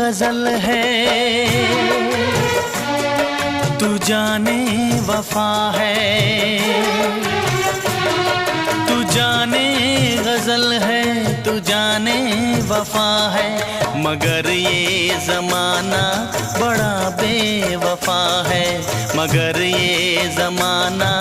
गजल है, तू जाने वफा है। तू जाने गजल है, तू जाने वफा है, मगर ये जमाना बड़ा बेवफा है, मगर ये जमाना